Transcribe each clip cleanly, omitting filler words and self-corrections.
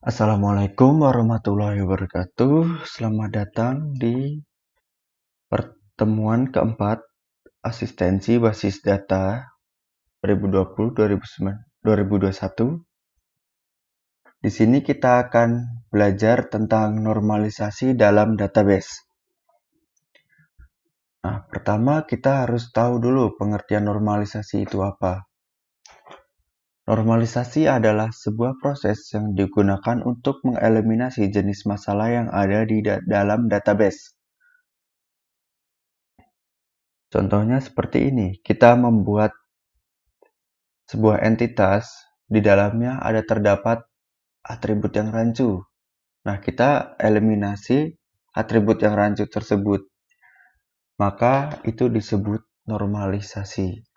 Assalamualaikum warahmatullahi wabarakatuh. Selamat datang di pertemuan keempat asistensi basis data 2020-2021. Di sini kita akan belajar tentang normalisasi dalam database. Nah, pertama kita harus tahu dulu pengertian normalisasi itu apa. Normalisasi adalah sebuah proses yang digunakan untuk mengeliminasi jenis masalah yang ada di dalam database. Contohnya seperti ini, kita membuat sebuah entitas, di dalamnya ada terdapat atribut yang rancu. Nah, kita eliminasi atribut yang rancu tersebut. Maka itu disebut normalisasi.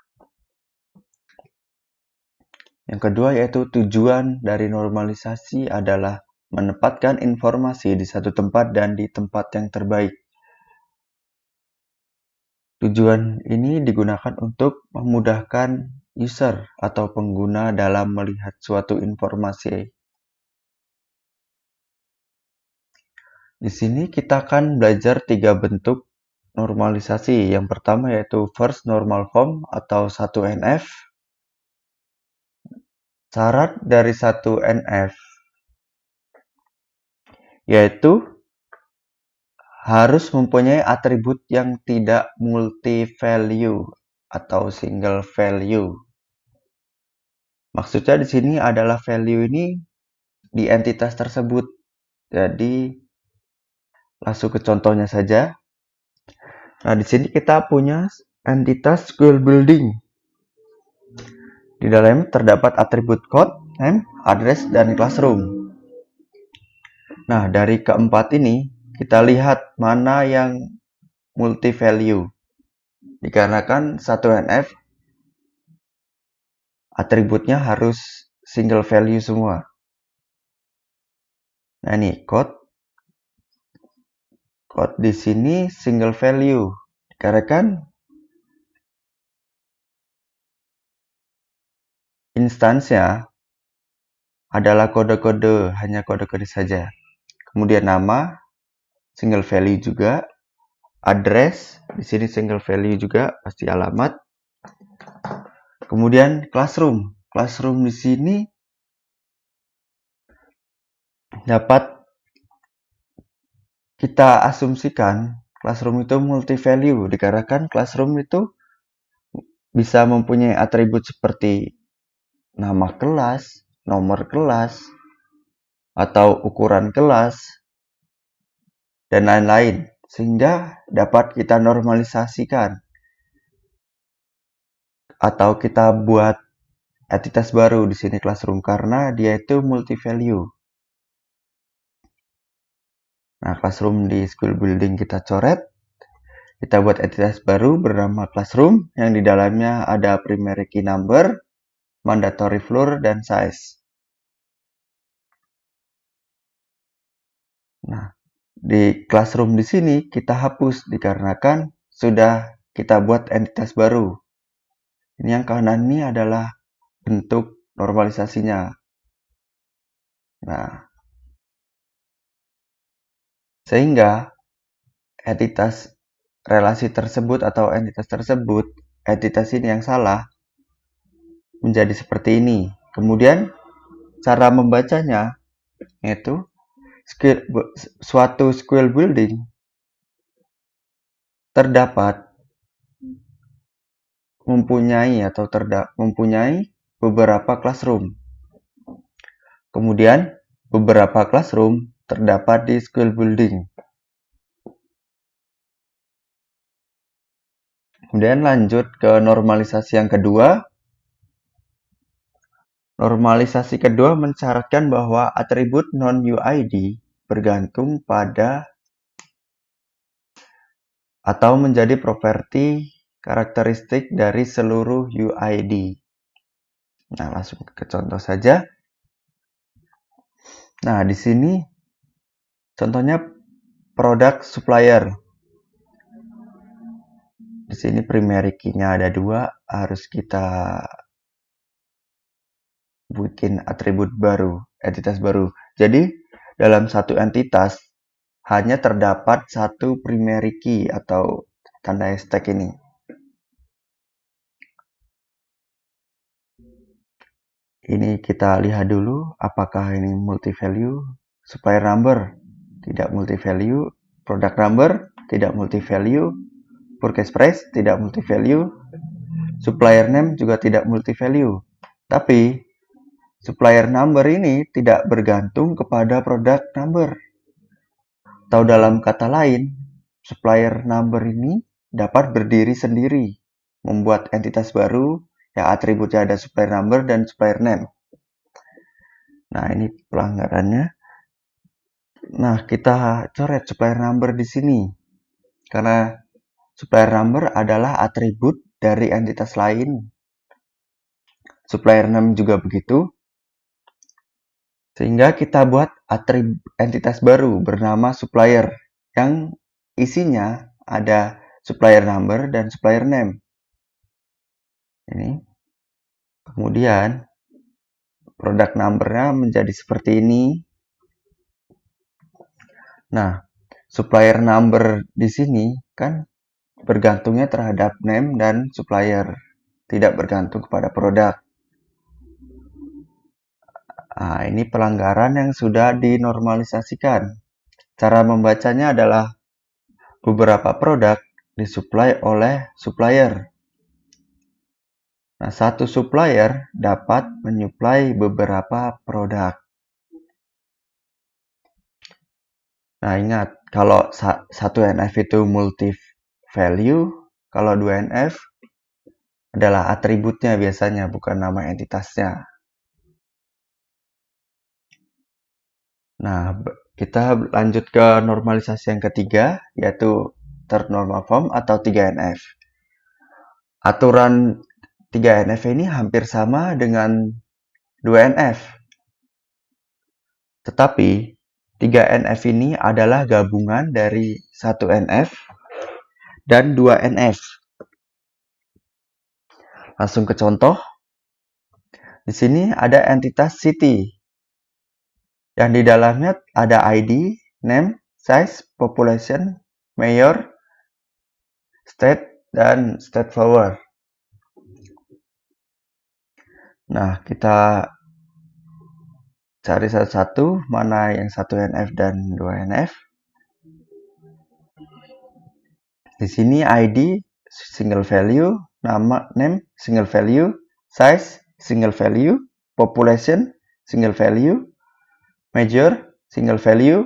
Yang kedua yaitu tujuan dari normalisasi adalah menempatkan informasi di satu tempat dan di tempat yang terbaik. Tujuan ini digunakan untuk memudahkan user atau pengguna dalam melihat suatu informasi. Di sini kita akan belajar 3 bentuk normalisasi. Yang pertama yaitu first normal form atau 1NF. Syarat dari 1NF yaitu harus mempunyai atribut yang tidak multi-value atau single value. Maksudnya di sini adalah value ini di entitas tersebut. Jadi langsung ke contohnya saja. Nah, di sini kita punya entitas school building. Di dalamnya terdapat atribut code, name, address, dan classroom. Nah, dari keempat ini kita lihat mana yang multi value. Dikarenakan 1NF atributnya harus single value semua. Nah, ini code di sini single value. Dikarenakan instansnya adalah kode-kode, hanya kode-kode saja. Kemudian nama single value juga, address di sini single value juga, pasti alamat. Kemudian classroom di sini dapat kita asumsikan classroom itu multi value dikarenakan classroom itu bisa mempunyai atribut seperti nama kelas, nomor kelas, atau ukuran kelas, dan lain-lain, sehingga dapat kita normalisasikan atau kita buat entitas baru di sini classroom karena dia itu multi value. Nah, classroom di school building kita coret. Kita buat entitas baru bernama classroom yang di dalamnya ada primary key number, mandatory floor, dan size. Nah, di classroom di sini kita hapus dikarenakan sudah kita buat entitas baru. Ini yang kanan ini adalah bentuk normalisasinya. Nah, sehingga entitas relasi tersebut atau entitas ini yang salah menjadi seperti ini. Kemudian cara membacanya yaitu suatu school building terdapat mempunyai beberapa classroom. Kemudian beberapa classroom terdapat di school building. Kemudian lanjut ke normalisasi yang kedua. Normalisasi kedua mensyaratkan bahwa atribut non-UID bergantung pada atau menjadi properti karakteristik dari seluruh UID. Nah, langsung ke contoh saja. Nah, di sini contohnya produk supplier. Di sini primary key-nya ada 2, harus kita bikin atribut baru, entitas baru. Jadi, dalam satu entitas hanya terdapat satu primary key atau tanda hashtag ini. Ini kita lihat dulu apakah ini multi-value. Supplier number tidak multi-value, product number tidak multi-value, purchase price tidak multi-value, supplier name juga tidak multi-value. Tapi supplier number ini tidak bergantung kepada product number. Atau dalam kata lain, supplier number ini dapat berdiri sendiri, membuat entitas baru yang atributnya ada supplier number dan supplier name. Nah, ini pelanggarannya. Nah, kita coret supplier number di sini. Karena supplier number adalah atribut dari entitas lain. Supplier name juga begitu. Sehingga kita buat entitas baru bernama supplier yang isinya ada supplier number dan supplier name. Ini. Kemudian product number-nya menjadi seperti ini. Nah, supplier number di sini kan bergantungnya terhadap name dan supplier, tidak bergantung kepada produk. Nah, ini pelanggaran yang sudah dinormalisasikan. Cara membacanya adalah beberapa produk disuplai oleh supplier. Nah, satu supplier dapat menyuplai beberapa produk. Nah, ingat, kalau satu NF itu multi-value, kalau 2 NF adalah atributnya biasanya, bukan nama entitasnya. Nah, kita lanjut ke normalisasi yang ketiga, yaitu third normal form atau 3NF. Aturan 3NF ini hampir sama dengan 2NF. Tetapi 3NF ini adalah gabungan dari 1NF dan 2NF. Langsung ke contoh. Di sini ada entitas city yang di dalamnya ada ID, name, size, population, mayor, state, dan state flower. Nah, kita cari satu-satu mana yang 1NF dan 2NF. Di sini ID single value, nama name single value, size single value, population single value, major single value.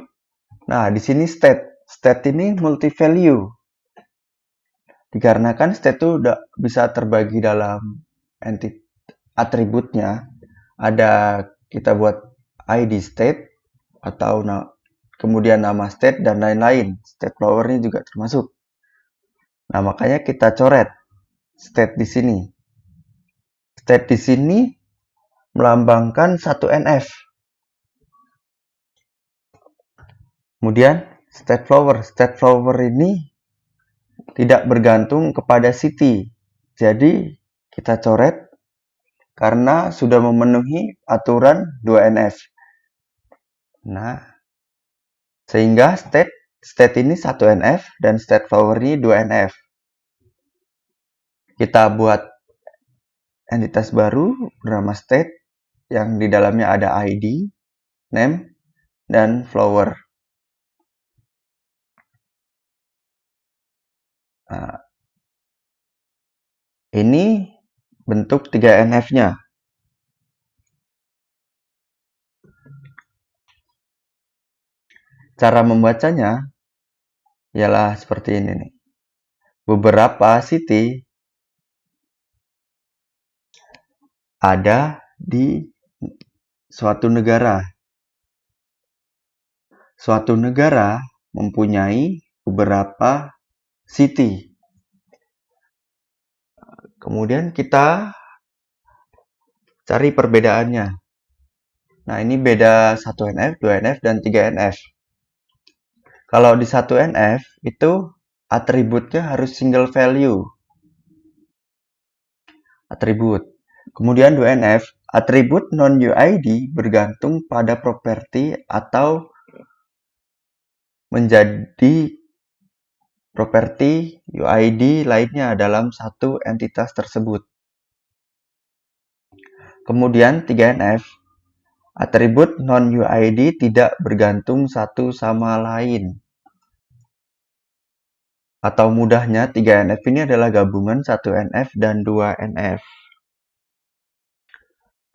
Nah, di sini state. State ini multi value. Dikarenakan state itu udah bisa terbagi dalam atributnya. Ada kita buat ID state atau kemudian nama state dan lain-lain. State flower ini juga termasuk. Nah, makanya kita coret state di sini. State di sini melambangkan 1NF. Kemudian state flower. State flower ini tidak bergantung kepada city. Jadi kita coret karena sudah memenuhi aturan 2NF. Nah, sehingga state ini 1NF dan state flower ini 2NF. Kita buat entitas baru bernama state yang di dalamnya ada ID, name, dan flower. Nah, ini bentuk 3NF-nya. Cara membacanya ialah seperti ini nih. Beberapa city ada di suatu negara. Suatu negara mempunyai beberapa city. Kemudian kita cari perbedaannya. Nah, ini beda 1NF, 2NF, dan 3NF. Kalau di 1NF itu atributnya harus single value. Atribut. Kemudian 2NF Atribut non-UID bergantung pada properti atau menjadi properti UID lainnya dalam satu entitas tersebut. Kemudian 3NF, atribut non-UID tidak bergantung satu sama lain. Atau mudahnya 3NF ini adalah gabungan 1NF dan 2NF.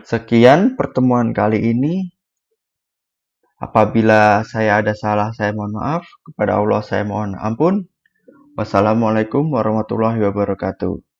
Sekian pertemuan kali ini. Apabila saya ada salah, saya mohon maaf. Kepada Allah saya mohon ampun. Wassalamualaikum warahmatullahi wabarakatuh.